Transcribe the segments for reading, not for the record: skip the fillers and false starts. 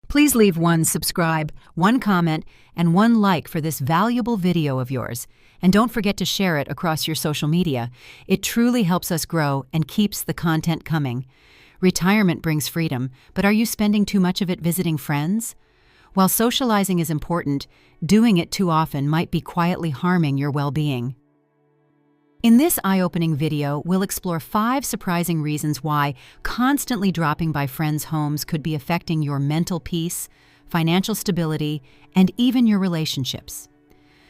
Please leave one subscribe, one comment, and one like for this valuable video of yours. And don't forget to share it across your social media. It truly helps us grow and keeps the content coming. Retirement brings freedom, but are you spending too much of it visiting friends? While socializing is important, doing it too often might be quietly harming your well-being. In this eye-opening video, we'll explore 5 surprising reasons why constantly dropping by friends' homes could be affecting your mental peace, financial stability, and even your relationships.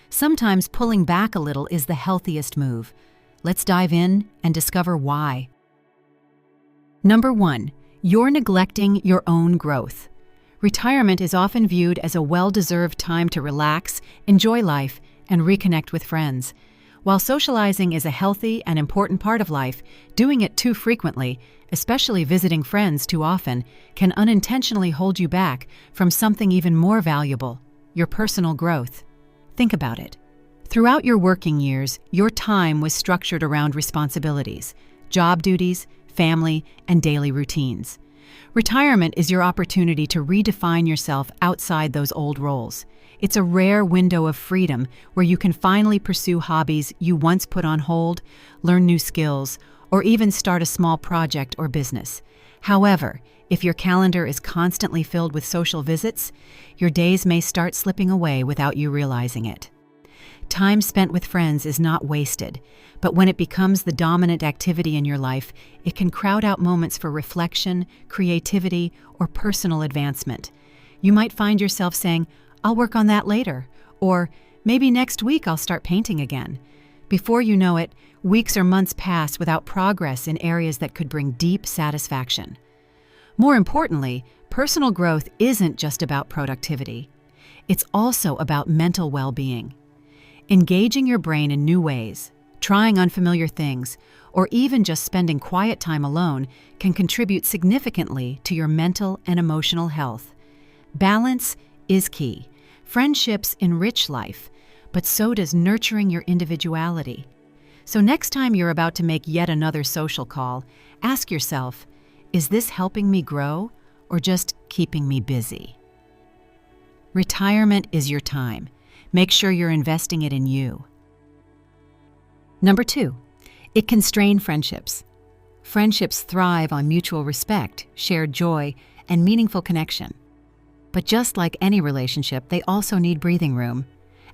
Sometimes pulling back a little is the healthiest move. Let's dive in and discover why. Number 1. You're neglecting your own growth. Retirement is often viewed as a well-deserved time to relax, enjoy life, and reconnect with friends. While socializing is a healthy and important part of life, doing it too frequently, especially visiting friends too often, can unintentionally hold you back from something even more valuable, your personal growth. Think about it. Throughout your working years, your time was structured around responsibilities, job duties, family, and daily routines. Retirement is your opportunity to redefine yourself outside those old roles. It's a rare window of freedom where you can finally pursue hobbies you once put on hold, learn new skills, or even start a small project or business. However, if your calendar is constantly filled with social visits, your days may start slipping away without you realizing it. Time spent with friends is not wasted, but when it becomes the dominant activity in your life, it can crowd out moments for reflection, creativity, or personal advancement. You might find yourself saying, "I'll work on that later," or "Maybe next week I'll start painting again." Before you know it, weeks or months pass without progress in areas that could bring deep satisfaction. More importantly, personal growth isn't just about productivity. It's also about mental well-being. Engaging your brain in new ways, trying unfamiliar things, or even just spending quiet time alone can contribute significantly to your mental and emotional health. Balance is key. Friendships enrich life, but so does nurturing your individuality. So next time you're about to make yet another social call, ask yourself, is this helping me grow or just keeping me busy? Retirement is your time. Make sure you're investing it in you. Number 2, it can strain friendships. Friendships thrive on mutual respect, shared joy, and meaningful connection. But just like any relationship, they also need breathing room.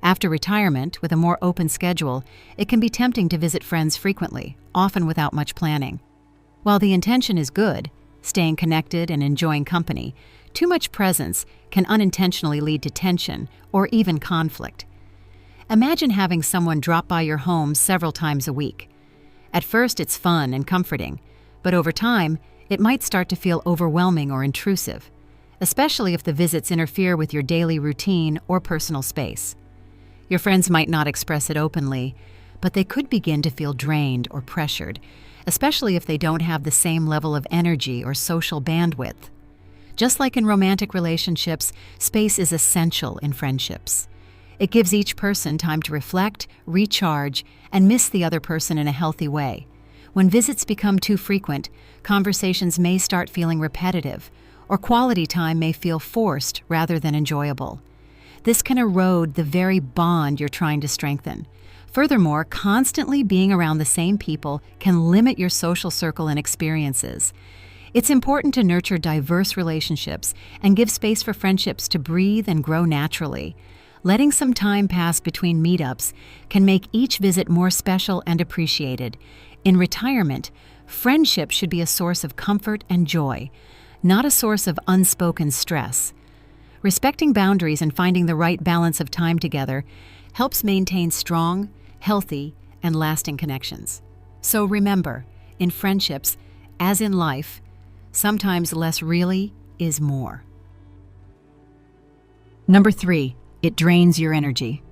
After retirement, with a more open schedule, it can be tempting to visit friends frequently, often without much planning. While the intention is good, staying connected and enjoying company, too much presence can unintentionally lead to tension or even conflict. Imagine having someone drop by your home several times a week. At first, it's fun and comforting, but over time, it might start to feel overwhelming or intrusive, especially if the visits interfere with your daily routine or personal space. Your friends might not express it openly, but they could begin to feel drained or pressured, especially if they don't have the same level of energy or social bandwidth. Just like in romantic relationships, space is essential in friendships. It gives each person time to reflect, recharge, and miss the other person in a healthy way. When visits become too frequent, conversations may start feeling repetitive, or quality time may feel forced rather than enjoyable. This can erode the very bond you're trying to strengthen. Furthermore, constantly being around the same people can limit your social circle and experiences. It's important to nurture diverse relationships and give space for friendships to breathe and grow naturally. Letting some time pass between meetups can make each visit more special and appreciated. In retirement, friendship should be a source of comfort and joy, not a source of unspoken stress. Respecting boundaries and finding the right balance of time together helps maintain strong, healthy, and lasting connections. So remember, in friendships, as in life, sometimes less really is more. Number 3, it drains your energy.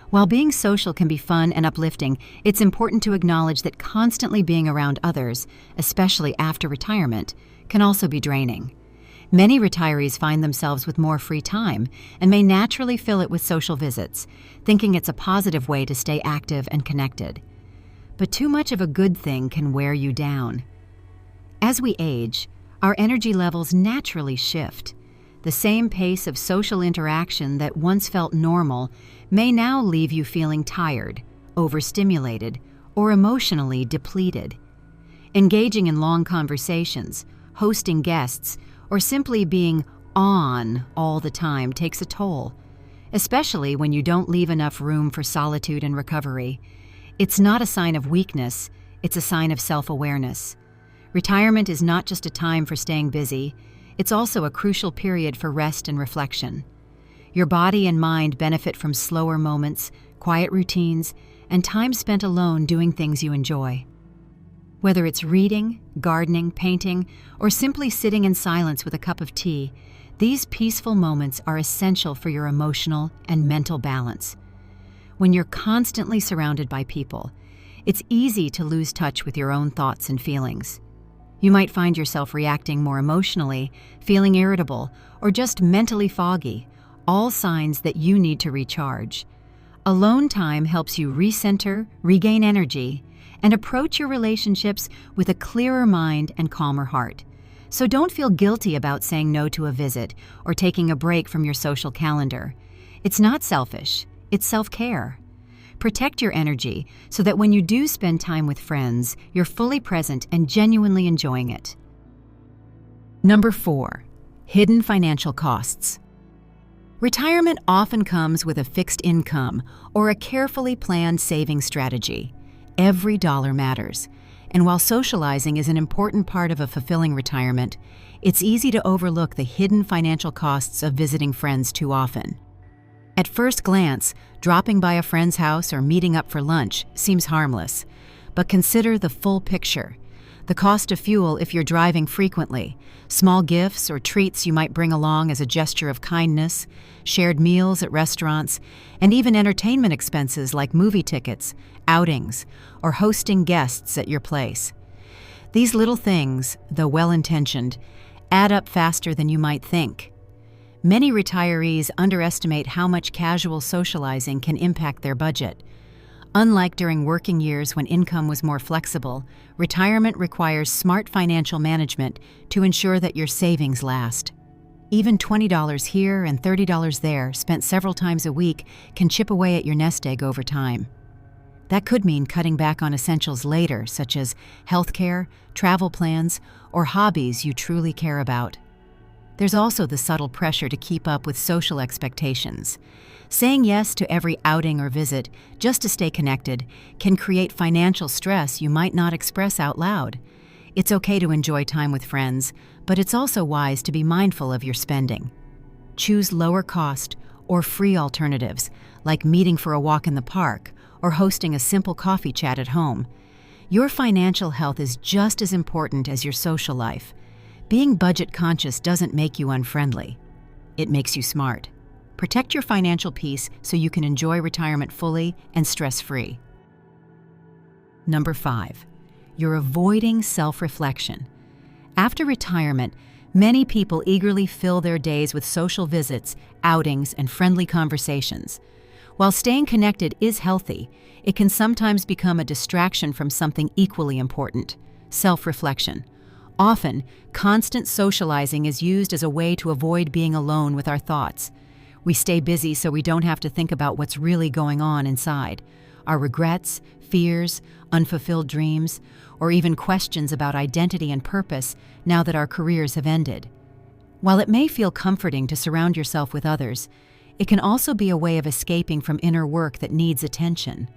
While being social can be fun and uplifting, it's important to acknowledge that constantly being around others, especially after retirement, can also be draining. Many retirees find themselves with more free time and may naturally fill it with social visits, thinking it's a positive way to stay active and connected. But too much of a good thing can wear you down. As we age, our energy levels naturally shift. The same pace of social interaction that once felt normal may now leave you feeling tired, overstimulated, or emotionally depleted. Engaging in long conversations, hosting guests, or simply being on all the time takes a toll, especially when you don't leave enough room for solitude and recovery. It's not a sign of weakness, it's a sign of self-awareness. Retirement is not just a time for staying busy, it's also a crucial period for rest and reflection. Your body and mind benefit from slower moments, quiet routines, and time spent alone doing things you enjoy. Whether it's reading, gardening, painting, or simply sitting in silence with a cup of tea, these peaceful moments are essential for your emotional and mental balance. When you're constantly surrounded by people, it's easy to lose touch with your own thoughts and feelings. You might find yourself reacting more emotionally, feeling irritable, or just mentally foggy, all signs that you need to recharge. Alone time helps you recenter, regain energy, and approach your relationships with a clearer mind and calmer heart. So don't feel guilty about saying no to a visit or taking a break from your social calendar. It's not selfish, it's self-care. Protect your energy so that when you do spend time with friends, you're fully present and genuinely enjoying it. Number 4. Hidden financial costs. Retirement often comes with a fixed income or a carefully planned saving strategy. Every dollar matters, and while socializing is an important part of a fulfilling retirement, it's easy to overlook the hidden financial costs of visiting friends too often. At first glance, dropping by a friend's house or meeting up for lunch seems harmless, but consider the full picture. The cost of fuel if you're driving frequently, small gifts or treats you might bring along as a gesture of kindness, shared meals at restaurants, and even entertainment expenses like movie tickets, outings, or hosting guests at your place. These little things, though well-intentioned, add up faster than you might think. Many retirees underestimate how much casual socializing can impact their budget. Unlike during working years when income was more flexible, retirement requires smart financial management to ensure that your savings last. Even $20 here and $30 there, spent several times a week, can chip away at your nest egg over time. That could mean cutting back on essentials later, such as healthcare, travel plans, or hobbies you truly care about. There's also the subtle pressure to keep up with social expectations. Saying yes to every outing or visit just to stay connected can create financial stress you might not express out loud. It's okay to enjoy time with friends, but it's also wise to be mindful of your spending. Choose lower cost or free alternatives, like meeting for a walk in the park or hosting a simple coffee chat at home. Your financial health is just as important as your social life. Being budget conscious doesn't make you unfriendly. It makes you smart. Protect your financial peace so you can enjoy retirement fully and stress-free. Number 5. You're avoiding self-reflection. After retirement, many people eagerly fill their days with social visits, outings, and friendly conversations. While staying connected is healthy, it can sometimes become a distraction from something equally important: self-reflection. Often, constant socializing is used as a way to avoid being alone with our thoughts. We stay busy so we don't have to think about what's really going on inside: our regrets, fears, unfulfilled dreams, or even questions about identity and purpose now that our careers have ended. While it may feel comforting to surround yourself with others, it can also be a way of escaping from inner work that needs attention.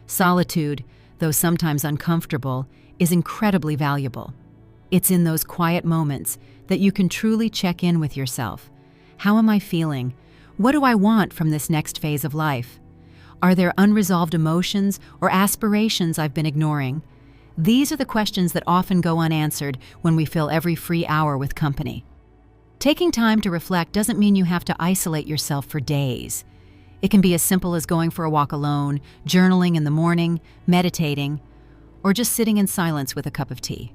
Solitude, though sometimes uncomfortable, is incredibly valuable. It's in those quiet moments that you can truly check in with yourself. How am I feeling? What do I want from this next phase of life? Are there unresolved emotions or aspirations I've been ignoring? These are the questions that often go unanswered when we fill every free hour with company. Taking time to reflect doesn't mean you have to isolate yourself for days. It can be as simple as going for a walk alone, journaling in the morning, meditating, or just sitting in silence with a cup of tea.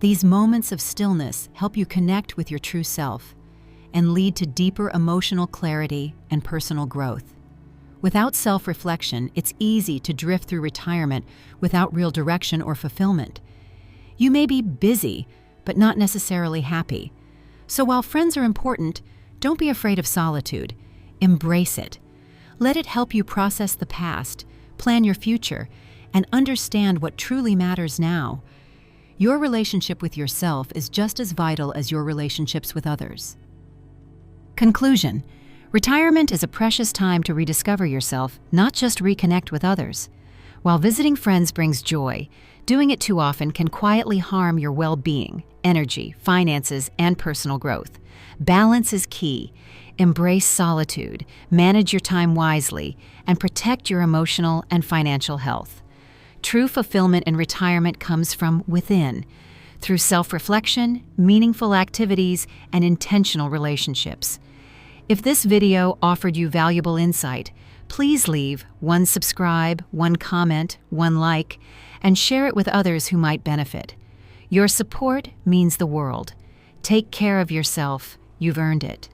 These moments of stillness help you connect with your true self and lead to deeper emotional clarity and personal growth. Without self-reflection, it's easy to drift through retirement without real direction or fulfillment. You may be busy, but not necessarily happy. So while friends are important, don't be afraid of solitude. Embrace it. Let it help you process the past, plan your future, and understand what truly matters now. Your relationship with yourself is just as vital as your relationships with others. Conclusion: retirement is a precious time to rediscover yourself, not just reconnect with others. While visiting friends brings joy, doing it too often can quietly harm your well-being, energy, finances, and personal growth. Balance is key. Embrace solitude, manage your time wisely, and protect your emotional and financial health. True fulfillment in retirement comes from within, through self-reflection, meaningful activities, and intentional relationships. If this video offered you valuable insight, please leave one subscribe, one comment, one like, and share it with others who might benefit. Your support means the world. Take care of yourself. You've earned it.